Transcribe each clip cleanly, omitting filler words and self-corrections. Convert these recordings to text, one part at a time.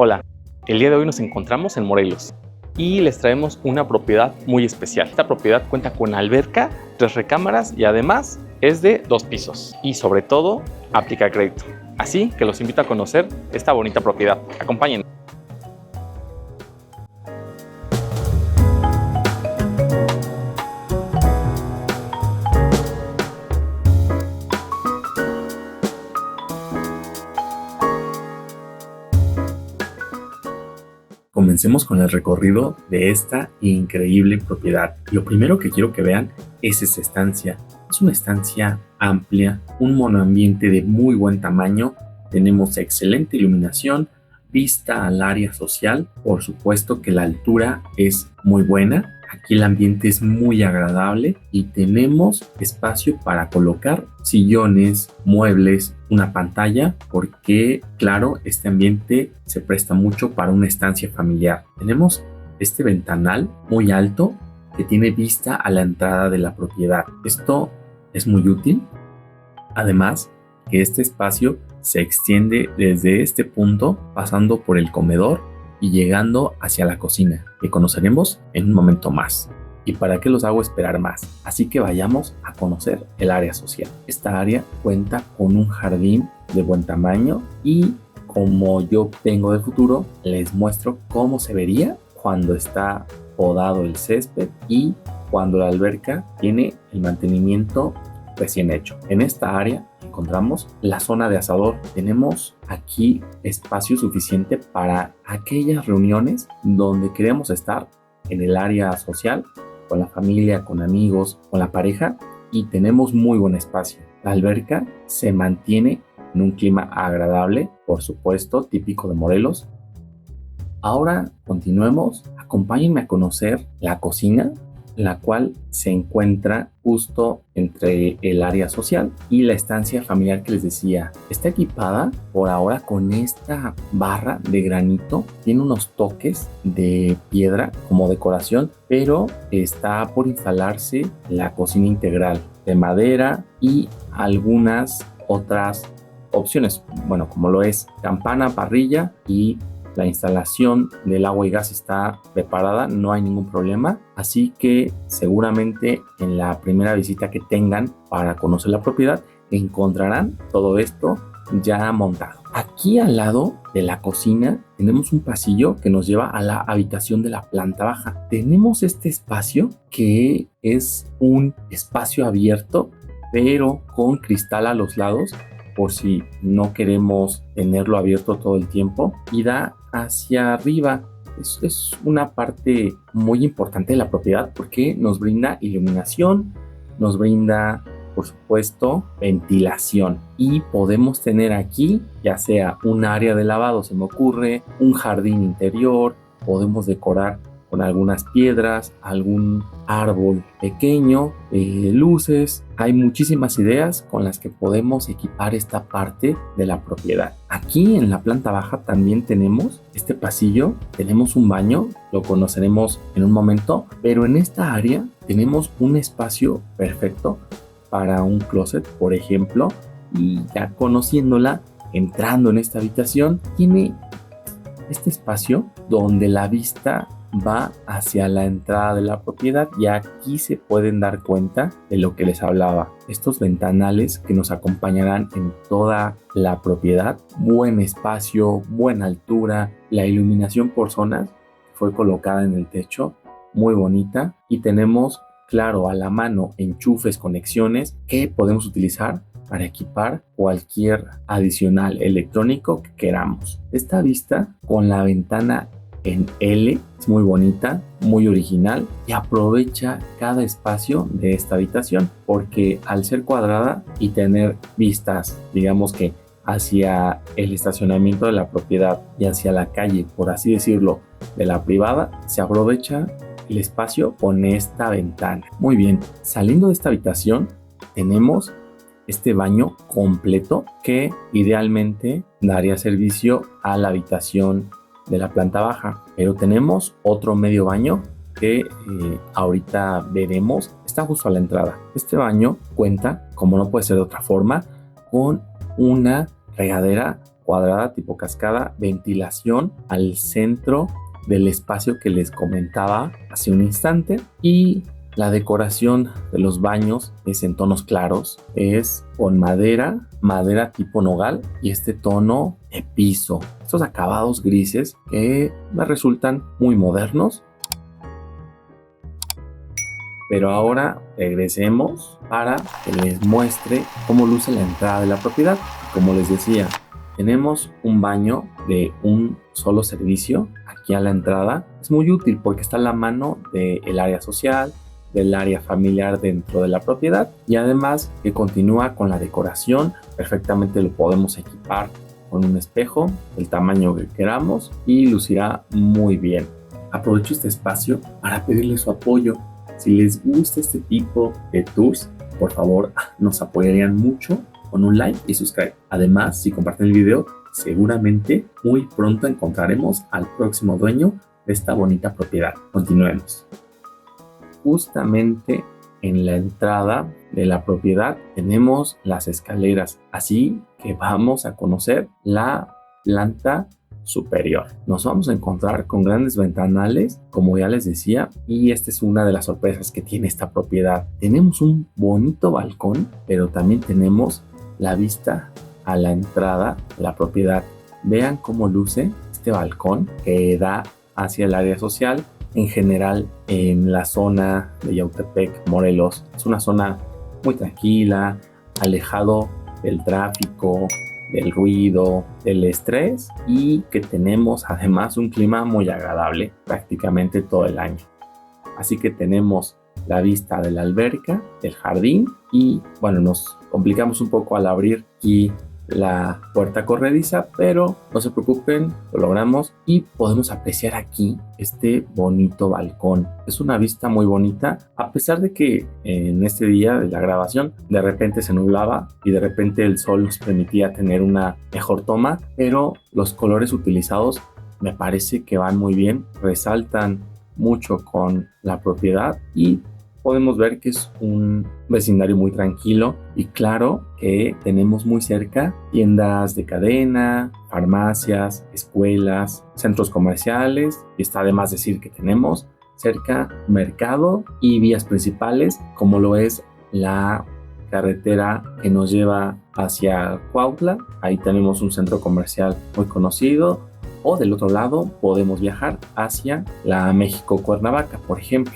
Hola, el día de hoy nos encontramos en Morelos y les traemos una propiedad muy especial. Esta propiedad cuenta con alberca, 3 recámaras y además es de 2 pisos y sobre todo aplica crédito. Así que los invito a conocer esta bonita propiedad. Acompáñenme. Comencemos con el recorrido de esta increíble propiedad. Lo primero que quiero que vean es esta estancia. Es una estancia amplia, un monoambiente de muy buen tamaño. Tenemos excelente iluminación, vista al área social. Por supuesto que la altura es muy buena. Aquí el ambiente es muy agradable y tenemos espacio para colocar sillones, muebles, una pantalla, porque claro, este ambiente se presta mucho para una estancia familiar. Tenemos este ventanal muy alto que tiene vista a la entrada de la propiedad. Esto es muy útil. Además, que este espacio se extiende desde este punto pasando por el comedor y llegando hacia la cocina, que conoceremos en un momento más. ¿Y para qué los hago esperar más? Así que vayamos a conocer el área social. Esta área cuenta con un jardín de buen tamaño y como yo vengo de futuro, les muestro cómo se vería cuando está podado el césped y cuando la alberca tiene el mantenimiento recién hecho. En esta área encontramos la zona de asador. Tenemos aquí espacio suficiente para aquellas reuniones donde queremos estar en el área social, con la familia, con amigos, con la pareja, y tenemos muy buen espacio. La alberca se mantiene en un clima agradable, por supuesto, típico de Morelos. Ahora continuemos. Acompáñenme a conocer la cocina, la cual se encuentra justo entre el área social y la estancia familiar que les decía. Está equipada por ahora con esta barra de granito, tiene unos toques de piedra como decoración, pero está por instalarse la cocina integral de madera y algunas otras opciones, bueno, como lo es campana, parrilla, y la instalación del agua y gas está preparada, no hay ningún problema. Así que seguramente en la primera visita que tengan para conocer la propiedad encontrarán todo esto ya montado. Aquí al lado de la cocina tenemos un pasillo que nos lleva a la habitación de la planta baja. Tenemos este espacio que es un espacio abierto, pero con cristal a los lados, por si no queremos tenerlo abierto todo el tiempo, y da hacia arriba. Es una parte muy importante de la propiedad porque nos brinda iluminación, nos brinda, por supuesto, ventilación, y podemos tener aquí ya sea un área de lavado, se me ocurre, un jardín interior, podemos decorar con algunas piedras, algún árbol pequeño, luces. Hay muchísimas ideas con las que podemos equipar esta parte de la propiedad. Aquí en la planta baja también tenemos este pasillo, tenemos un baño, lo conoceremos en un momento, pero en esta área tenemos un espacio perfecto para un closet, por ejemplo, y ya conociéndola, entrando en esta habitación, tiene este espacio donde la vista va hacia la entrada de la propiedad, y aquí se pueden dar cuenta de lo que les hablaba. Estos ventanales que nos acompañarán en toda la propiedad, buen espacio, buena altura, la iluminación por zonas fue colocada en el techo, muy bonita, y tenemos, claro, a la mano enchufes, conexiones que podemos utilizar para equipar cualquier adicional electrónico que queramos. Esta vista con la ventana en L es muy bonita, muy original, y aprovecha cada espacio de esta habitación, porque al ser cuadrada y tener vistas, digamos que hacia el estacionamiento de la propiedad y hacia la calle, por así decirlo, de la privada, se aprovecha el espacio con esta ventana. Muy bien, saliendo de esta habitación tenemos este baño completo que idealmente daría servicio a la habitación de la planta baja, pero tenemos otro medio baño que ahorita veremos. Está justo a la entrada. Este baño cuenta, como no puede ser de otra forma, con una regadera cuadrada tipo cascada, ventilación al centro del espacio que les comentaba hace un instante, y la decoración de los baños es en tonos claros, es con madera tipo nogal y este tono de piso. Estos acabados grises que me resultan muy modernos. Pero ahora regresemos para que les muestre cómo luce la entrada de la propiedad. Como les decía, tenemos un baño de un solo servicio aquí a la entrada. Es muy útil porque está a la mano del área social, del área familiar dentro de la propiedad, y además que continúa con la decoración. Perfectamente lo podemos equipar con un espejo del tamaño que queramos y lucirá muy bien. Aprovecho este espacio para pedirle su apoyo. Si les gusta este tipo de tours, por favor nos apoyarían mucho con un like y subscribe. Además, si comparten el video, seguramente muy pronto encontraremos al próximo dueño de esta bonita propiedad. Continuemos. Justamente en la entrada de la propiedad tenemos las escaleras, así que vamos a conocer la planta superior. Nos vamos a encontrar con grandes ventanales, como ya les decía, y esta es una de las sorpresas que tiene esta propiedad. Tenemos un bonito balcón, pero también tenemos la vista a la entrada de la propiedad. Vean cómo luce este balcón que da hacia el área social. En general, en la zona de Yautepec, Morelos, es una zona muy tranquila, alejado del tráfico, del ruido, del estrés, y que tenemos además un clima muy agradable prácticamente todo el año. Así que tenemos la vista de la alberca, del jardín, y bueno, nos complicamos un poco al abrir aquí la puerta corrediza, pero no se preocupen, lo logramos y podemos apreciar aquí este bonito balcón. Es una vista muy bonita, a pesar de que en este día de la grabación de repente se nublaba y de repente el sol nos permitía tener una mejor toma, pero los colores utilizados me parece que van muy bien, resaltan mucho con la propiedad y podemos ver que es un vecindario muy tranquilo, y claro que tenemos muy cerca tiendas de cadena, farmacias, escuelas, centros comerciales, y está de más decir que tenemos cerca mercado y vías principales como lo es la carretera que nos lleva hacia Cuautla. Ahí tenemos un centro comercial muy conocido, o del otro lado podemos viajar hacia la México-Cuernavaca, por ejemplo.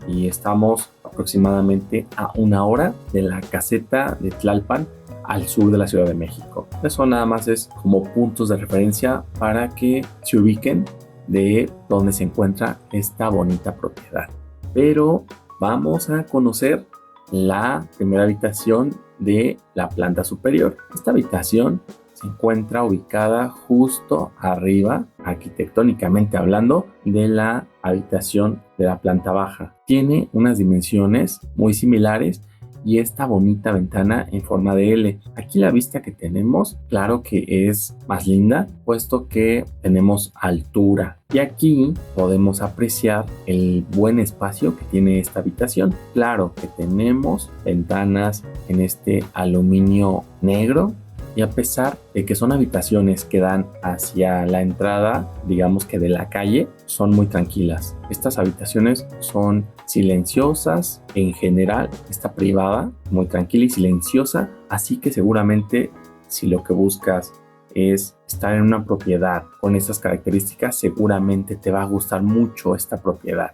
Y estamos aproximadamente a 1 hora de la caseta de Tlalpan, al sur de la Ciudad de México. Eso nada más es como puntos de referencia para que se ubiquen de dónde se encuentra esta bonita propiedad. Pero vamos a conocer la primera habitación de la planta superior. Esta habitación se encuentra ubicada justo arriba, arquitectónicamente hablando, de la habitación de la planta baja. Tiene unas dimensiones muy similares y esta bonita ventana en forma de L. Aquí la vista que tenemos, claro que es más linda, puesto que tenemos altura. Y aquí podemos apreciar el buen espacio que tiene esta habitación. Claro que tenemos ventanas en este aluminio negro, y a pesar de que son habitaciones que dan hacia la entrada, digamos que de la calle, son muy tranquilas. Estas habitaciones son silenciosas, en general está privada, muy tranquila y silenciosa, así que seguramente si lo que buscas es estar en una propiedad con estas características, seguramente te va a gustar mucho esta propiedad.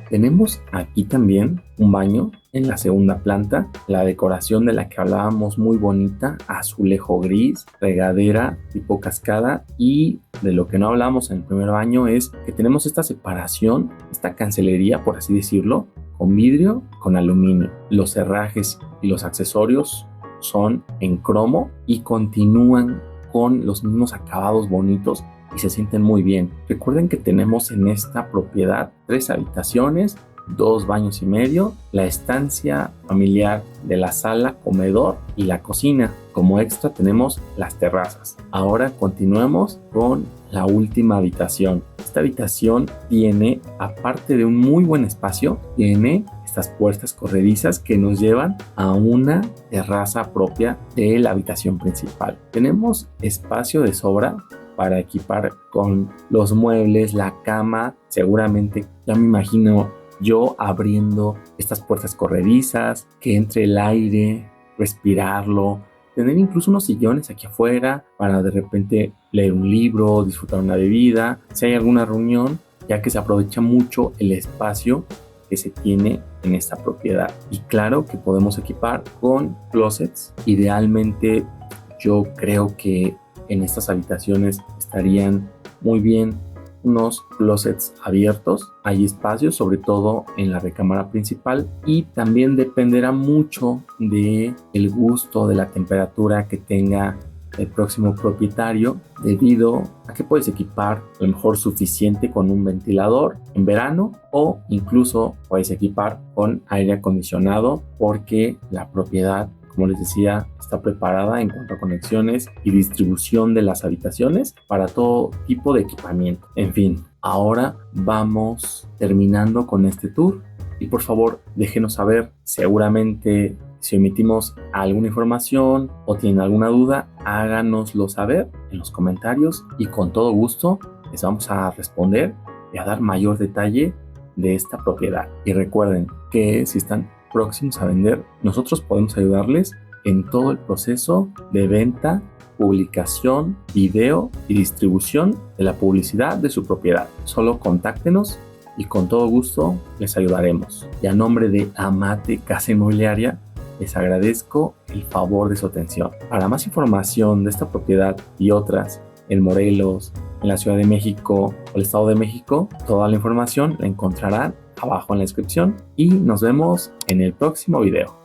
Tenemos aquí también un baño en la segunda planta, la decoración de la que hablábamos muy bonita, azulejo gris, regadera tipo cascada, y de lo que no hablamos en el primer baño es que tenemos esta separación, esta cancelería por así decirlo, con vidrio, con aluminio. Los herrajes y los accesorios son en cromo y continúan con los mismos acabados bonitos y se sienten muy bien. Recuerden que tenemos en esta propiedad 3 habitaciones 2 baños y medio, la estancia familiar de la sala, comedor y la cocina. Como extra tenemos las terrazas. Ahora continuemos con la última habitación. Esta habitación tiene, aparte de un muy buen espacio, tiene estas puertas corredizas que nos llevan a una terraza propia de la habitación principal. Tenemos espacio de sobra para equipar con los muebles, la cama. Seguramente ya me imagino yo abriendo estas puertas corredizas, que entre el aire, respirarlo, tener incluso unos sillones aquí afuera para de repente leer un libro, disfrutar una bebida, si hay alguna reunión, ya que se aprovecha mucho el espacio que se tiene en esta propiedad. Y claro que podemos equipar con closets. Idealmente yo creo que en estas habitaciones estarían muy bien unos closets abiertos. Hay espacios, sobre todo en la recámara principal, y también dependerá mucho de el gusto, de la temperatura que tenga el próximo propietario, debido a que puedes equipar a lo mejor suficiente con un ventilador en verano, o incluso puedes equipar con aire acondicionado, porque la propiedad, como les decía, está preparada en cuanto a conexiones y distribución de las habitaciones para todo tipo de equipamiento. En fin, ahora vamos terminando con este tour y por favor déjenos saber, seguramente si omitimos alguna información o tienen alguna duda, háganoslo saber en los comentarios y con todo gusto les vamos a responder y a dar mayor detalle de esta propiedad. Y recuerden que si están próximos a vender, nosotros podemos ayudarles en todo el proceso de venta, publicación, video y distribución de la publicidad de su propiedad. Solo contáctenos y con todo gusto les ayudaremos. Y a nombre de Amate Casa Inmobiliaria, les agradezco el favor de su atención. Para más información de esta propiedad y otras en Morelos, en la Ciudad de México o el Estado de México, toda la información la encontrarán abajo en la descripción y nos vemos en el próximo video.